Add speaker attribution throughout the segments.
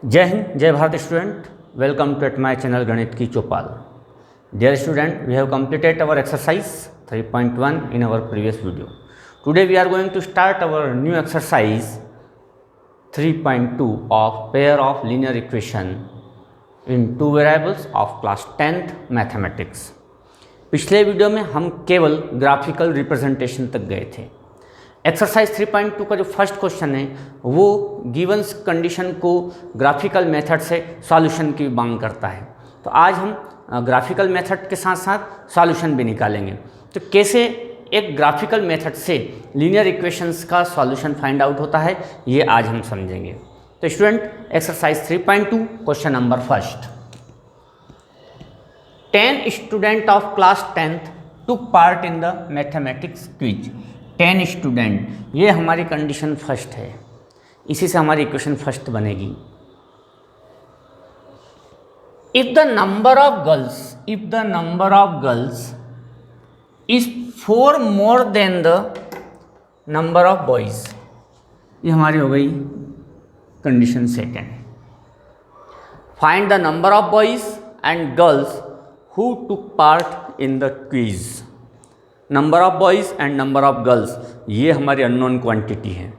Speaker 1: जय हिंद, जय Bharat student. Welcome to at my channel गणित की चौपाल। Dear student, we have completed our exercise 3.1 in our previous video. Today we are going to start our new exercise 3.2 of pair of linear equation in two variables of class 10th mathematics. पिछले video में हम केवल graphical representation तक गए थे। Exercise 3.2 का जो first question है वो गिवंस कंडीशन को ग्राफिकल मेथड से सॉल्यूशन की मांग करता है। तो आज हम ग्राफिकल मेथड के साथ साथ सॉल्यूशन भी निकालेंगे। तो कैसे एक ग्राफिकल मेथड से लीनियर इक्वेशंस का सॉल्यूशन फाइंड आउट होता है ये आज हम समझेंगे। तो student, exercise 3.2 question number first. 10 student of class 10th took part in the mathematics quiz. 10 student, ये हमारी कंडीशन फर्स्ट है, इसी से हमारी इक्वेशन फर्स्ट बनेगी। If the number of girls is 4 more than the number of boys, ये हमारी हो गई condition second. Find the number of boys and girls who took part in the quiz. Number of boys and number of girls, ये हमारी unknown quantity है।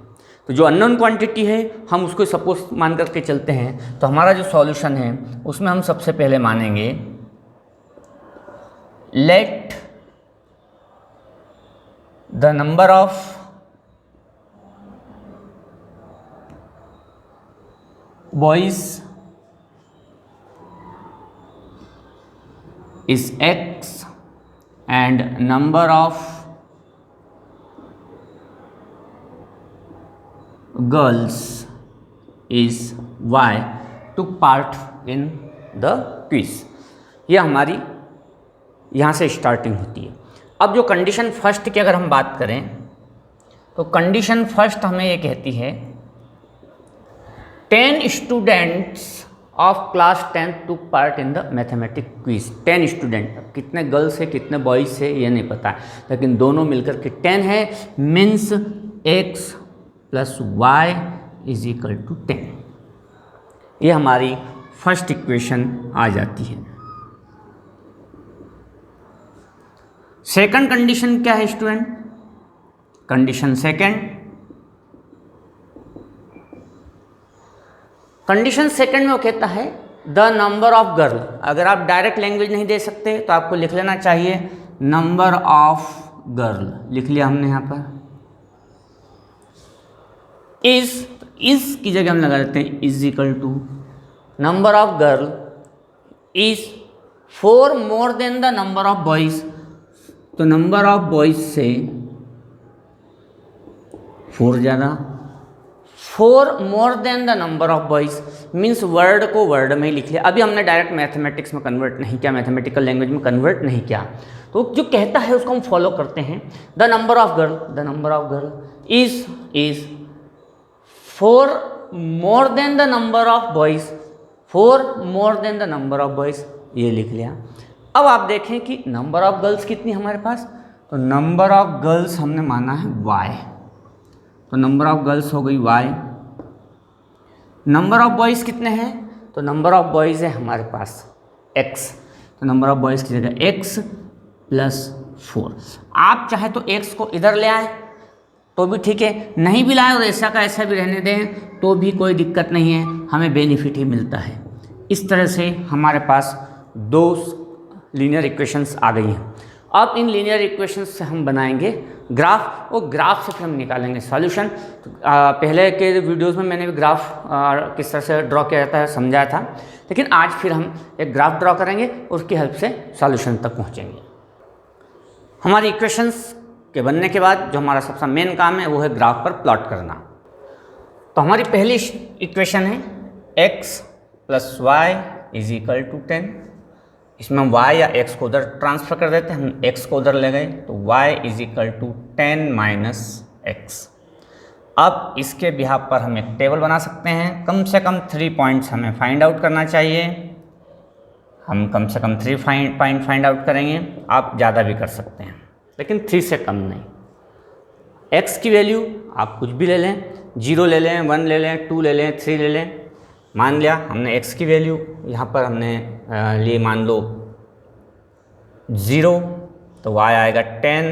Speaker 1: तो जो unknown quantity है हम उसको सपोज मान करके चलते हैं। तो हमारा जो सॉल्यूशन है उसमें हम सबसे पहले मानेंगे let the number of boys is x and number of girls is y took part in the quiz। ये हमारी यहाँ से स्टार्टिंग होती है। अब जो कंडीशन फर्स्ट की अगर हम बात करें तो कंडीशन फर्स्ट हमें ये कहती है 10 students of class 10th took part in the mathematics quiz. 10 student, कितने गर्ल्स है कितने बॉयज़ है ये नहीं पता है, लेकिन दोनों मिलकर के 10 है, means x plus y is equal to 10। ये हमारी फर्स्ट इक्वेशन आ जाती है। सेकंड कंडीशन क्या है student? Condition second, condition second में वो कहता है द नंबर ऑफ गर्ल। अगर आप डायरेक्ट लैंग्वेज नहीं दे सकते तो आपको लिख लेना चाहिए नंबर ऑफ गर्ल। लिख लिया हमने यहाँ पर। इज की जगह हम लगा देते हैं is equal to number of girl is 4 more than the number of boys. तो नंबर ऑफ बॉयज से 4 ज़्यादा, 4 more than the number of boys means word को वर्ड में ही लिख लिया। अभी हमने डायरेक्ट मैथमेटिक्स में कन्वर्ट नहीं किया, मैथमेटिकल लैंग्वेज में कन्वर्ट नहीं किया। तो जो कहता है उसको हम फॉलो करते हैं। The number of girl is 4 more than the number of boys, 4 more than the number of boys, ये लिख लिया। अब आप देखें कि नंबर ऑफ गर्ल्स कितनी हमारे पास, तो नंबर ऑफ गर्ल्स हमने माना है y, तो नंबर ऑफ गर्ल्स हो गई y। नंबर ऑफ बॉयज़ कितने हैं, तो नंबर ऑफ बॉयज़ है हमारे पास x, तो नंबर ऑफ बॉयज़ की जगह x प्लस 4। आप चाहे तो x को इधर ले आए तो भी ठीक है, नहीं भी लाए और ऐसा का ऐसा भी रहने दें तो भी कोई दिक्कत नहीं है, हमें बेनिफिट ही मिलता है। इस तरह से हमारे पास 2 लीनियर इक्वेशंस आ गई हैं। अब इन लीनियर इक्वेशंस से हम बनाएंगे ग्राफ, और ग्राफ से फिर हम निकालेंगे सॉल्यूशन। पहले के वीडियोस में मैंने भी ग्राफ किस तरह से ड्रॉ किया जाता है समझाया था, लेकिन आज फिर हम एक ग्राफ ड्रॉ करेंगे, उसकी हेल्प से सॉल्यूशन तक पहुंचेंगे। हमारी इक्वेशंस के बनने के बाद जो हमारा सबसे मेन काम है वो है ग्राफ पर प्लॉट करना। तो हमारी पहली इक्वेशन है x plus y is equal to 10। इसमें हम y या x को उधर ट्रांसफ़र कर देते हैं, हम x को उधर ले गए तो y is equal to 10 minus x. अब इसके बिहाफ पर हम एक टेबल बना सकते हैं। कम से कम 3 पॉइंट्स हमें फाइंड आउट करना चाहिए। हम कम से कम 3 पॉइंट फाइंड आउट करेंगे, आप ज़्यादा भी कर सकते हैं लेकिन 3 से कम नहीं। x की वैल्यू आप कुछ भी ले लें, 0 ले लें, 1 ले लें, 2 ले लें, 3 ले लें, मान लिया हमने x की वैल्यू, यहाँ पर हमने लिए मान लो 0, तो y आएगा 10,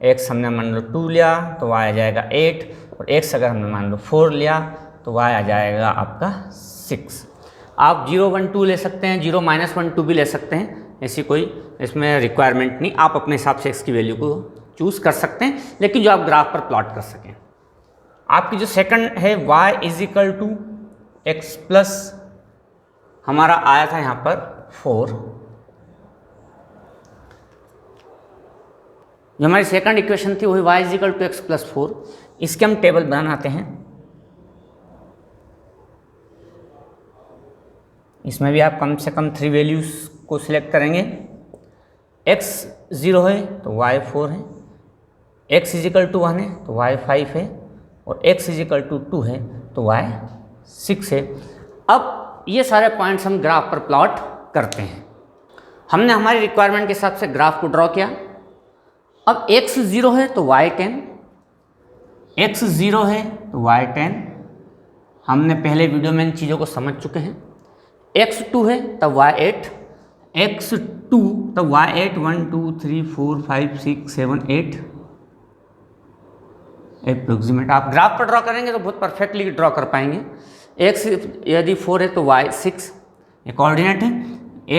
Speaker 1: x हमने मान लो 2 लिया तो y आ जाएगा 8, और x अगर हमने मान लो 4 लिया तो y आ जाएगा आपका 6। आप 0 1 2 ले सकते हैं, 0 -1 2 भी ले सकते हैं, ऐसी कोई इसमें रिक्वायरमेंट नहीं, आप अपने हिसाब से x की वैल्यू को चूज़ कर सकते हैं, लेकिन जो आप ग्राफ पर प्लॉट कर सकें। आपकी जो सेकंड है y = x प्लस हमारा आया था यहाँ पर 4, जो हमारी सेकंड इक्वेशन थी वही y = x + 4। इसके हम टेबल बनाते हैं। इसमें भी आप कम से कम 3 वैल्यूज़ को सिलेक्ट करेंगे। x 0 है तो y 4 है, x = 1 है तो y 5 है, और x = 2 है तो y 6 है। अब ये सारे पॉइंट्स हम ग्राफ पर प्लॉट करते हैं। हमने हमारी रिक्वायरमेंट के हिसाब से ग्राफ को ड्रॉ किया। अब x 0 है तो y 10, x 0 है तो y 10, हमने पहले वीडियो में इन चीज़ों को समझ चुके हैं। x 2 है तब y 8, x 2 तब y 8, 1 2 3 4 5 6 7 8 अप्रोक्सीमेट। आप ग्राफ पर ड्रॉ करेंगे तो बहुत परफेक्टली ड्रॉ कर पाएंगे। x यदि 4 है तो y 6, ये कोऑर्डिनेट है।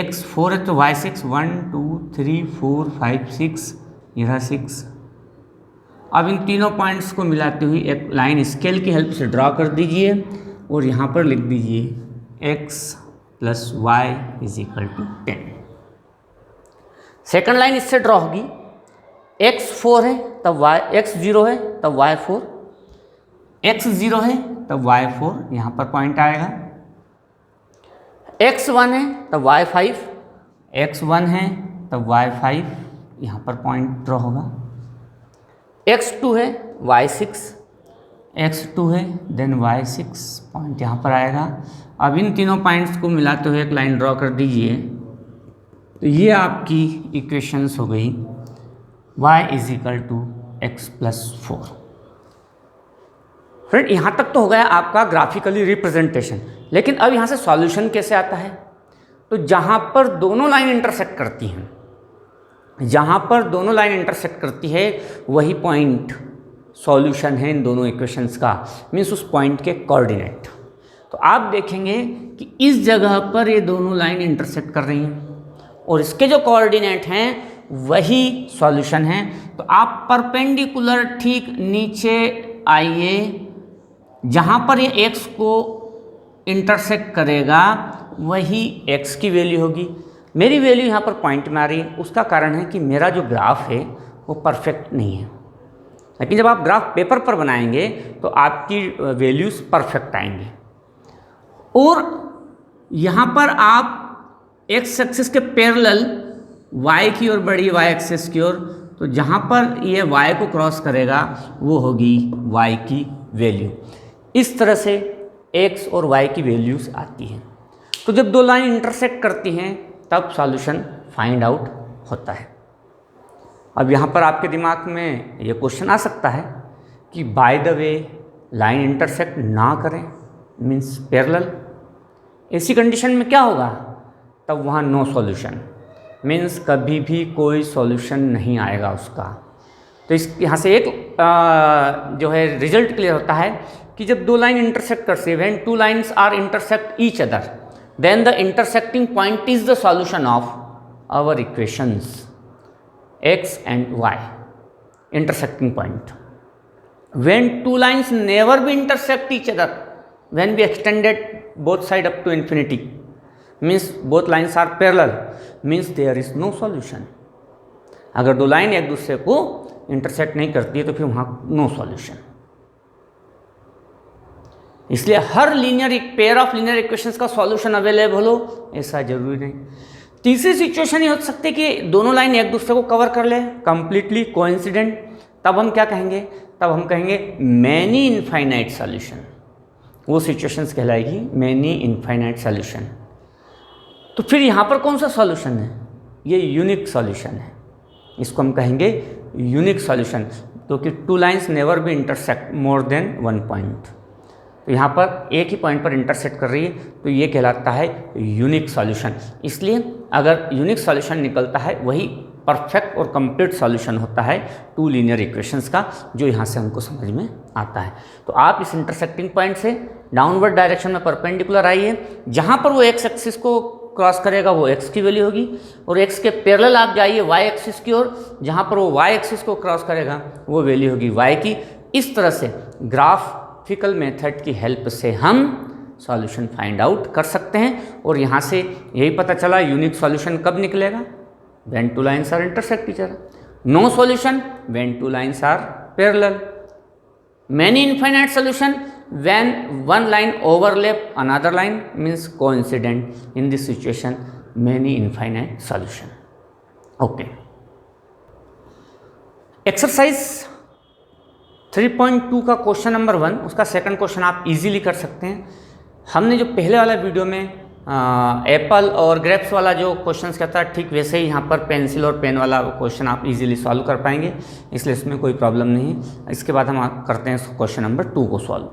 Speaker 1: x 4 है तो y 6, 1 2 3 4 5 6, ये रहा 6। अब इन तीनों पॉइंट्स को मिलाते हुए एक लाइन स्केल की हेल्प से ड्रॉ कर दीजिए और यहाँ पर लिख दीजिए x + y = 10। सेकंड लाइन इससे ड्रॉ होगी, x 4 है तब y, x 0 है तब y 4, x 0 है तब y 4, यहाँ पर पॉइंट आएगा। x 1 है तब y 5, x 1 है तब y 5, यहाँ पर पॉइंट ड्रॉ होगा। x 2 है y 6, x 2 है देन y 6, पॉइंट यहाँ पर आएगा। अब इन तीनों पॉइंट्स को मिलाते हुए एक लाइन ड्रॉ कर दीजिए, तो ये आपकी इक्वेशंस हो गई y = x + 4। फ्रेंड यहाँ तक तो हो गया आपका ग्राफिकली रिप्रेजेंटेशन, लेकिन अब यहाँ से सॉल्यूशन कैसे आता है? तो जहाँ पर दोनों लाइन इंटरसेक्ट करती हैं, जहाँ पर दोनों लाइन इंटरसेक्ट करती है वही पॉइंट सॉल्यूशन है इन दोनों इक्वेशंस का, मीन्स उस पॉइंट के कोऑर्डिनेट। तो आप देखेंगे कि इस जगह पर ये दोनों लाइन इंटरसेक्ट कर रही हैं और इसके जो कोऑर्डिनेट हैं वही सॉल्यूशन है। तो आप परपेंडिकुलर ठीक नीचे आइए, जहाँ पर ये x को इंटरसेक्ट करेगा वही x की वैल्यू होगी। मेरी वैल्यू यहाँ पर पॉइंट में आ रही है, उसका कारण है कि मेरा जो ग्राफ है वो परफेक्ट नहीं है, लेकिन जब आप ग्राफ पेपर पर बनाएंगे तो आपकी वैल्यूज़ परफेक्ट आएंगी। और यहाँ पर आप x एक्सिस के पैरेलल y की ओर बढ़िए, y एक्सिस की ओर, तो जहाँ पर ये y को क्रॉस करेगा वो होगी y की वैल्यू। इस तरह से x और y की वैल्यूज़ आती हैं। तो जब दो लाइन इंटरसेक्ट करती हैं तब सॉल्यूशन फाइंड आउट होता है। अब यहाँ पर आपके दिमाग में ये क्वेश्चन आ सकता है कि by the way line intersect ना करें, मीन्स पैरेलल, ऐसी कंडीशन में क्या होगा? तब वहाँ नो सॉल्यूशन, मीन्स कभी भी कोई सॉल्यूशन नहीं आएगा उसका। तो इस यहाँ से एक जो है रिजल्ट क्लियर होता है कि जब दो लाइन इंटरसेक्ट करते हैं, when two lines are intersect each other, then the intersecting point is the solution of our equations x and y, intersecting point. When two lines never be intersect each other, when we extended both side up to infinity, means both lines are parallel, means there is no solution. अगर दो line एक दूसरे को intersect नहीं करती है तो फिर वहाँ नो सॉल्यूशन। इसलिए हर लीनियर एक पेयर ऑफ लीनियर इक्वेशंस का सॉल्यूशन अवेलेबल हो ऐसा जरूरी नहीं। तीसरी सिचुएशन ये हो सकती है कि दोनों लाइन एक दूसरे को कवर कर ले, कंप्लीटली कोइंसिडेंट, तब हम क्या कहेंगे? तब हम कहेंगे मैनी इनफाइनाइट सॉल्यूशन। वो सिचुएशंस कहलाएगी मैनी इनफाइनाइट सॉल्यूशन। तो फिर यहाँ पर कौन सा सॉल्यूशन है? ये यूनिक सॉल्यूशन है, इसको हम कहेंगे यूनिक सॉल्यूशन, क्योंकि two lines never be intersect more than one point. तो यहाँ पर एक ही पॉइंट पर इंटरसेक्ट कर रही है, तो ये कहलाता है यूनिक सॉल्यूशन। इसलिए अगर यूनिक सॉल्यूशन निकलता है वही परफेक्ट और कंप्लीट सॉल्यूशन होता है टू लीनियर इक्वेशंस का, जो यहाँ से हमको समझ में आता है। तो आप इस इंटरसेक्टिंग पॉइंट से डाउनवर्ड डायरेक्शन में परपेंडिकुलर आइए, जहाँ पर वो एक्स एक्सिस को क्रॉस करेगा वो एक्स की वैल्यू होगी, और एक्स के पैरेलल आप जाइए वाई एक्सिस की ओर, जहाँ पर वो वाई एक्सिस को क्रॉस करेगा वो वैल्यू होगी वाई की। इस तरह से ग्राफिकल मेथड की हेल्प से हम सॉल्यूशन फाइंड आउट कर सकते हैं। और यहाँ से यही पता चला यूनिक सॉल्यूशन कब निकलेगा, when two lines are intersect each other. No solution when two lines are parallel. Many infinite solution when one line overlap another line, means coincident. In this situation many infinite solution. Okay. Exercise 3.2 का question number 1, उसका second question आप easily कर सकते हैं। हमने जो पहले वाला वीडियो में एप्पल और ग्रेप्स वाला जो क्वेश्चन कहता है, ठीक वैसे ही यहाँ पर पेंसिल और पेन वाला क्वेश्चन आप इजीली सॉल्व कर पाएंगे, इसलिए इसमें कोई प्रॉब्लम नहीं है। इसके बाद हम करते हैं क्वेश्चन नंबर 2 को सॉल्व।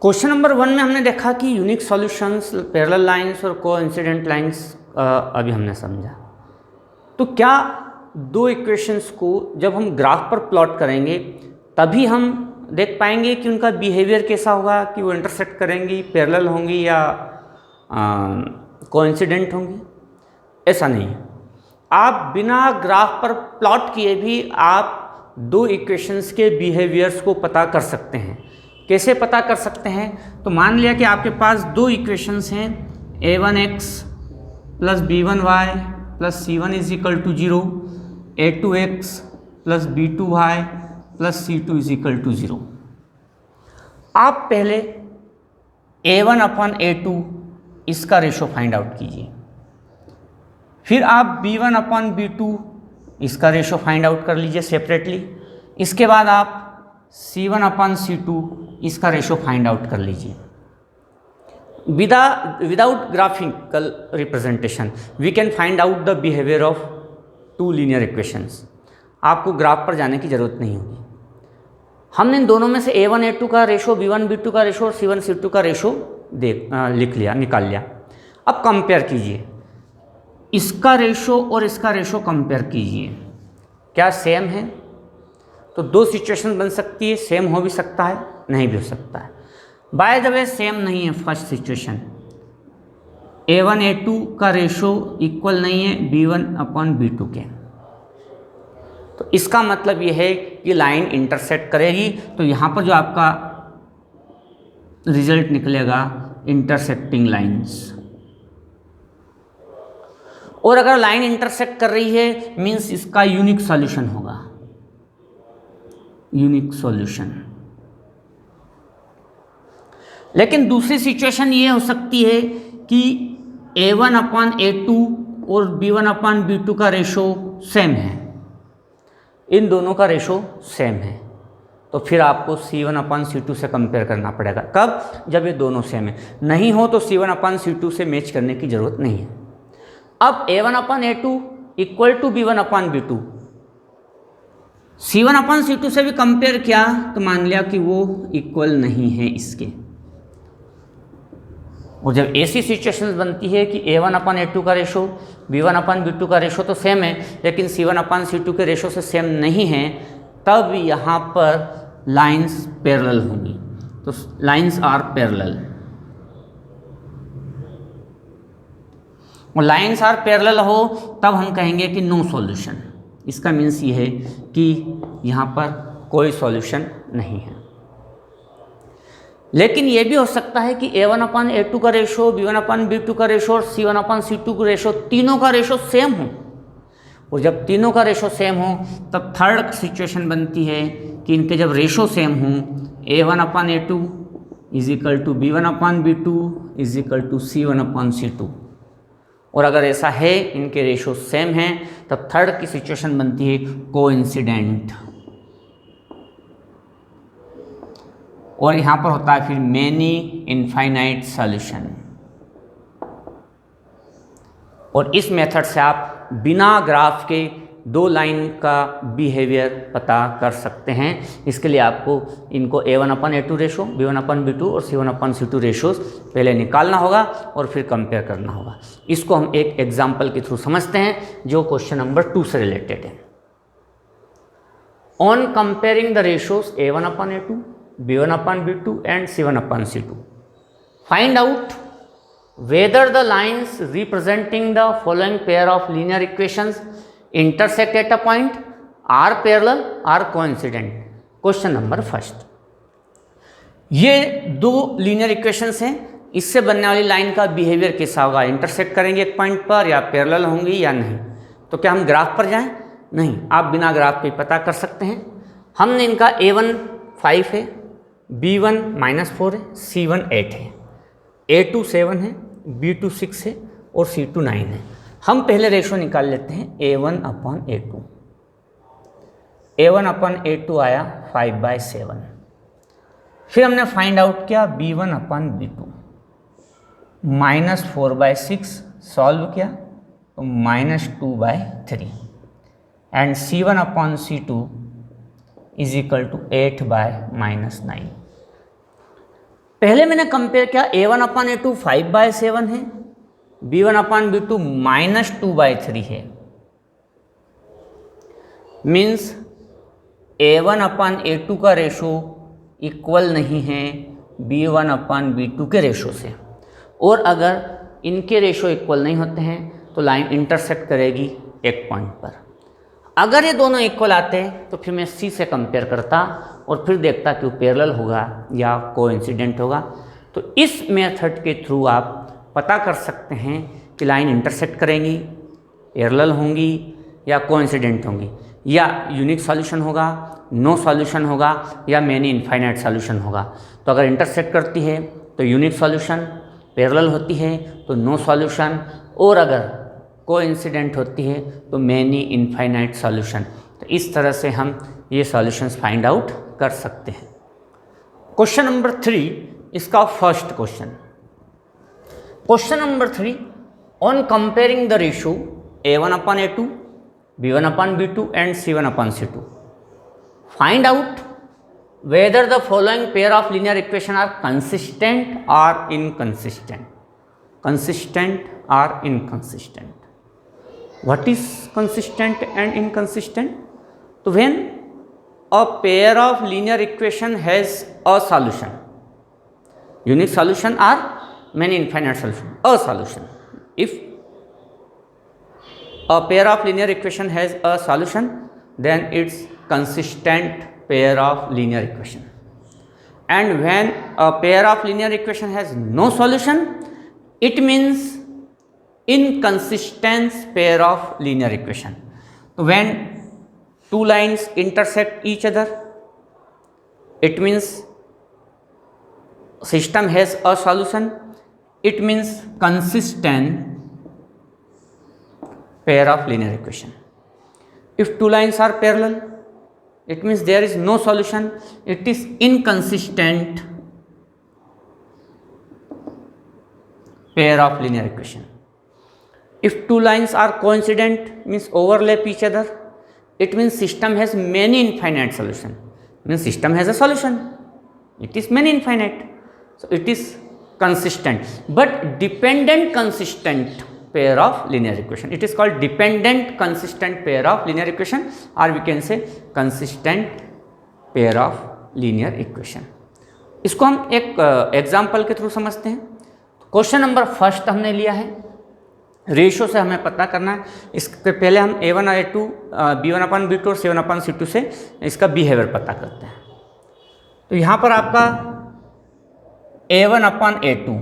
Speaker 1: क्वेश्चन नंबर 1 में हमने देखा कि यूनिक सॉल्यूशंस, पैरेलल लाइंस और कोइंसिडेंट लाइंस अभी हमने समझा। तो क्या दो इक्वेशंस को जब हम ग्राफ पर प्लॉट करेंगे तभी हम देख पाएंगे कि उनका बिहेवियर कैसा होगा, कि वो इंटरसेक्ट करेंगी, पैरेलल होंगी या कोइंसिडेंट होंगी? ऐसा नहीं है। आप बिना ग्राफ पर प्लॉट किए भी आप दो इक्वेशंस के बिहेवियर्स को पता कर सकते हैं। कैसे पता कर सकते हैं? तो मान लिया कि आपके पास दो इक्वेशंस हैं, a1x plus b1y plus c1 is equal to 0, a2x plus b2y plus c2 is equal to 0। आप पहले a1 अपॉन a2 इसका रेशो फाइंड आउट कीजिए, फिर आप b1 अपॉन b2 इसका रेशो फाइंड आउट कर लीजिए सेपरेटली। इसके बाद आप c1 अपॉन c2 इसका रेशो फाइंड आउट कर लीजिए। Without graphical representation we can find out the behaviour of two linear equations. आपको ग्राफ पर जाने की जरूरत नहीं होगी। हमने इन दोनों में से a1 a2 का रेशो, b1 b2 का रेशो और c1 c2 का रेशो लिख लिया, निकाल लिया। अब कंपेयर कीजिए, इसका रेशो और इसका रेशो कंपेयर कीजिए, क्या सेम है? तो दो सिचुएशन बन सकती है, सेम हो भी सकता है, नहीं भी हो सकता है। बाय द वे सेम नहीं है फर्स्ट सिचुएशन, a1 a2 का रेशो इक्वल नहीं है b1 अपॉन b2 के। तो इसका मतलब यह है कि लाइन इंटरसेक्ट करेगी, तो यहाँ पर जो आपका रिजल्ट निकलेगा इंटरसेक्टिंग लाइंस। और अगर लाइन इंटरसेक्ट कर रही है मींस इसका यूनिक सॉल्यूशन होगा, यूनिक सॉल्यूशन। लेकिन दूसरी सिचुएशन ये हो सकती है कि a1 अपॉन a2 और b1 अपॉन b2 का रेशो सेम है, इन दोनों का रेशो सेम है, तो फिर आपको c1 अपॉन c2 से कंपेयर करना पड़ेगा। कब? जब ये दोनों सेम है। नहीं हो तो c1 अपॉन c2 से मैच करने की जरूरत नहीं है। अब a1 upon a2 equal to b1 upon b2, c1 upon c2 से भी कंपेयर किया तो मान लिया कि वो इक्वल नहीं है इसके। और जब ऐसी सिचुएशंस बनती है कि a1 अपॉन a2 का रेशो, b1 अपॉन b2 का रेशो तो सेम है, लेकिन c1 अपॉन c2 के रेशो से सेम नहीं है, तब यहाँ पर लाइंस पैरेलल होंगी। तो लाइंस आर पैरेलल, और लाइंस आर पैरेलल हो तब हम कहेंगे कि नो सॉल्यूशन। इसका मीन्स ये है कि यहाँ पर कोई सॉल्यूशन नहीं है। लेकिन ये भी हो सकता है कि a1 अपॉन a2 का रेशो, b1 अपॉन b2 का रेशो और c1 अपॉन c2 का रेशो, तीनों का रेशो सेम हो। और जब तीनों का रेशो सेम हो तब थर्ड सिचुएशन बनती है कि इनके जब रेशो सेम हों, a1 upon a2 is equal to b1 upon b2 is equal to c1 upon c2। और अगर ऐसा है, इनके रेशो सेम हैं, तब थर्ड की सिचुएशन बनती है कोइंसिडेंट। और यहाँ पर होता है फिर मैनी इनफाइनाइट सॉल्यूशन। और इस मेथड से आप बिना ग्राफ के दो लाइन का बिहेवियर पता कर सकते हैं। इसके लिए आपको इनको A1/A2 रेशो, B1/B2 और C1/C2 रेशोज पहले निकालना होगा और फिर कंपेयर करना होगा। इसको हम एक एग्जाम्पल के थ्रू समझते हैं जो क्वेश्चन नंबर 2 से रिलेटेड है। On comparing the ratios A1/A2, B1/B2 and C1/C2, find out whether the lines representing the following pair of linear equations intersect at a point, are parallel or coincident। Question number first, ये दो linear equations हैं, इससे बनने वाली line का behaviour कैसा होगा, intersect करेंगे एक पॉइंट पर या पैरेलल होंगी या नहीं। तो क्या हम ग्राफ पर जाएं? नहीं, आप बिना ग्राफ के पता कर सकते हैं। हमने इनका A1 5 है, B1 -4 है, C1 8 है, A2 7 है, B2 6 है और C2 9 है। हम पहले रेशो निकाल लेते हैं A1/A2। A1/A2 आया 5/7। फिर हमने फाइंड आउट किया B1/B2, -4/6 सॉल्व किया तो -2/3 and C1/C2 is equal to 8/-9। पहले मैंने कंपेयर किया A1/A2 5/7 है, B1/B2 -2/3 है। मीन्स A1/A2 का रेशो इक्वल नहीं है B1/B2 के रेशो से, और अगर इनके रेशो इक्वल नहीं होते हैं तो लाइन इंटरसेक्ट करेगी एक पॉइंट पर। अगर ये दोनों इक्वल आते तो फिर मैं C से कंपेयर करता और फिर देखता कि वो पैरेलल होगा या कोइंसिडेंट होगा। तो इस मेथड के थ्रू आप पता कर सकते हैं कि लाइन इंटरसेक्ट करेंगी, पैरेलल होंगी या कोइंसिडेंट होंगी, या यूनिक सॉल्यूशन होगा, नो सॉल्यूशन होगा या मैनी इनफाइनाइट सॉल्यूशन होगा। तो अगर इंटरसेक्ट करती है तो यूनिक सॉल्यूशन, पैरेलल होती है तो नो सॉल्यूशन, और अगर कोइंसिडेंट होती है तो मैनी इनफाइनाइट सॉल्यूशन। तो इस तरह से हम ये सॉल्यूशंस फाइंड आउट कर सकते हैं। क्वेश्चन नंबर 3, इसका first question. Question number 3, on comparing the ratio A1/A2, B1/B2 and C1/C2, find out whether the following pair of linear equation are consistent or inconsistent। consistent or inconsistent। What is consistent and inconsistent? So when a pair of linear equation has a solution, unique solution or many infinite solution, a solution. If a pair of linear equation has a solution, then it's consistent pair of linear equation. And when a pair of linear equation has no solution, it means inconsistent pair of linear equation. So when two lines intersect each other, it means system has a solution, it means consistent pair of linear equation. If two lines are parallel, it means there is no solution, it is inconsistent pair of linear equation. If two lines are coincident, means overlap each other, it means system has many infinite solution, means system has a solution, it is many infinite, so it is consistent. But dependent consistent pair of linear equation, it is called dependent consistent pair of linear equation, or we can say consistent pair of linear equation. इसको हम एक example के through समझते हैं। Question number first हमने लिया है, ratio से हमें पता करना है। इसके पहले हम A1/A2, B1/B2 और C1/C2 से इसका बिहेवियर पता करते हैं। तो यहाँ पर आपका A1/A2,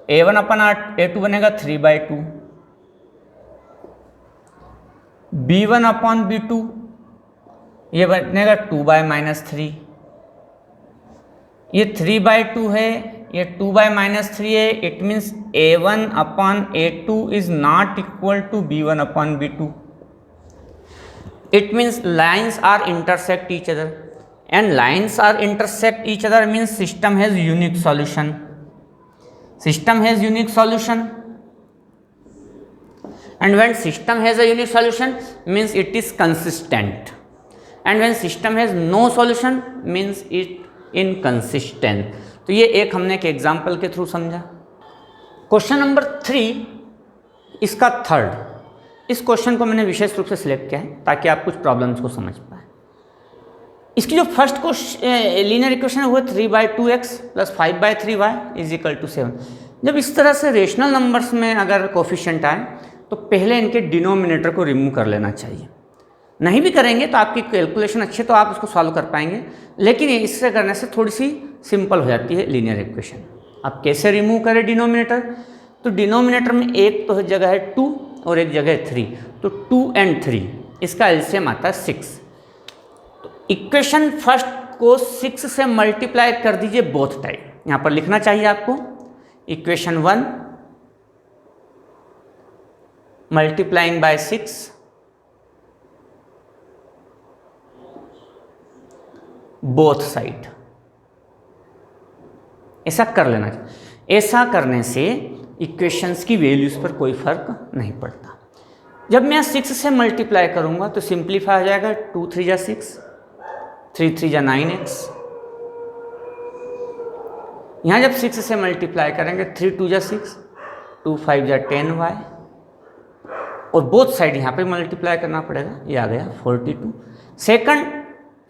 Speaker 1: A1/A2 बनेगा 3/2, B1/B2 ये बनेगा 2/-3, ये 3/2 है, ये 2/-3 है। It means A1/A2 is not equal to B1/B2। It means lines are intersect each other, and lines are intersect each other means system has unique solution. System has unique solution And when system has a unique solution means it is consistent, and when system has no solution means it inconsistent. तो ये एक हमने एक example के through समझा। Question number 3, इसका third, इस question को मैंने विशेष रूप से सिलेक्ट किया है ताकि आप कुछ प्रॉब्लम्स को समझ पाए। इसकी जो फर्स्ट लीनियर इक्वेशन है वो 3/2x + 5/3y = 7। जब इस तरह से रेशनल नंबर्स में अगर कोफिशिएंट आए तो पहले इनके डिनोमिनेटर को रिमूव कर लेना चाहिए। नहीं भी करेंगे तो आपकी कैलकुलेशन अच्छी, तो आप उसको सॉल्व कर पाएंगे, लेकिन इससे करने से थोड़ी सी सिंपल हो जाती है लीनियर इक्वेशन। अब कैसे रिमूव करें डिनोमिनेटर? तो डिनोमिनेटर में एक तो जगह है 2 और एक जगह है 3, तो 2 और 3 इसका एलसीएम आता है 6। तो इक्वेशन फर्स्ट को 6 से मल्टीप्लाई कर दीजिए बोथ टाइम। यहाँ पर लिखना चाहिए आपको equation 1 multiplying by 6 both side, ऐसा कर लेना चाहिए। ऐसा करने से इक्वेशंस की वैल्यूज पर कोई फर्क नहीं पड़ता। जब मैं 6 से मल्टीप्लाई करूंगा तो सिंप्लीफाई हो जाएगा 2 3 जा 6, 3 3 जा 9x। यहां जब 6 से मल्टीप्लाई करेंगे 3 2 जा 6, 2 5 जा 10y, और बोथ साइड यहाँ पे मल्टीप्लाई करना पड़ेगा, ये आ गया 42। सेकंड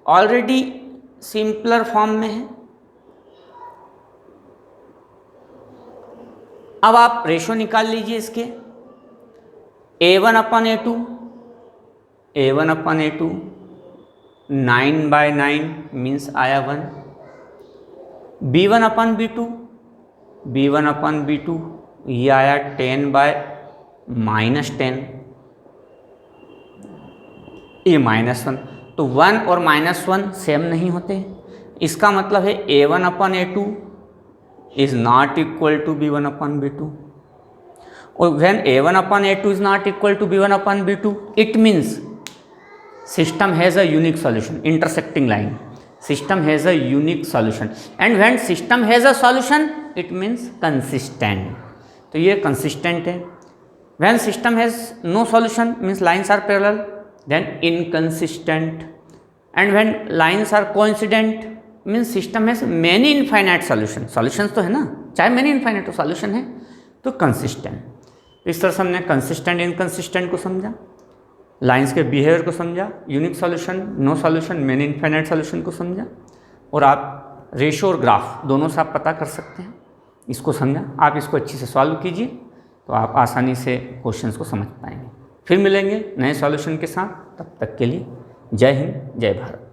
Speaker 1: ऑलरेडी सिंपलर फॉर्म में है। अब आप रेशो निकाल लीजिए इसके, a1/a2 a1/a2 9/9 मीन्स आया 1, b1/b2 b1/b2 ये आया 10/-10, ये -1, तो 1 और -1 सेम नहीं होते। इसका मतलब है a1/a2 is not equal to b1/b2, और when a1/a2 is not equal to b1/b2 it means system has a unique solution, intersecting line, system has a unique solution, and when system has a solution it means consistent। तो ये consistent है। when system has no solution means lines are parallel, then inconsistent, and when lines are coincident means system has many infinite solution, solutions तो है ना, चाहे many infinite हो solution है, तो consistent। इस तरह से हमने consistent inconsistent को समझा, लाइंस के बिहेवियर को समझा, unique solution no solution many infinite solution को समझा, और आप रेशो और ग्राफ दोनों से आप पता कर सकते हैं। इसको समझा, आप इसको अच्छे से सॉल्व कीजिए तो आप आसानी से क्वेश्चंस को समझ पाएंगे। फिर मिलेंगे नए सॉल्यूशन के साथ, तब तक के लिए जय हिंद जय भारत।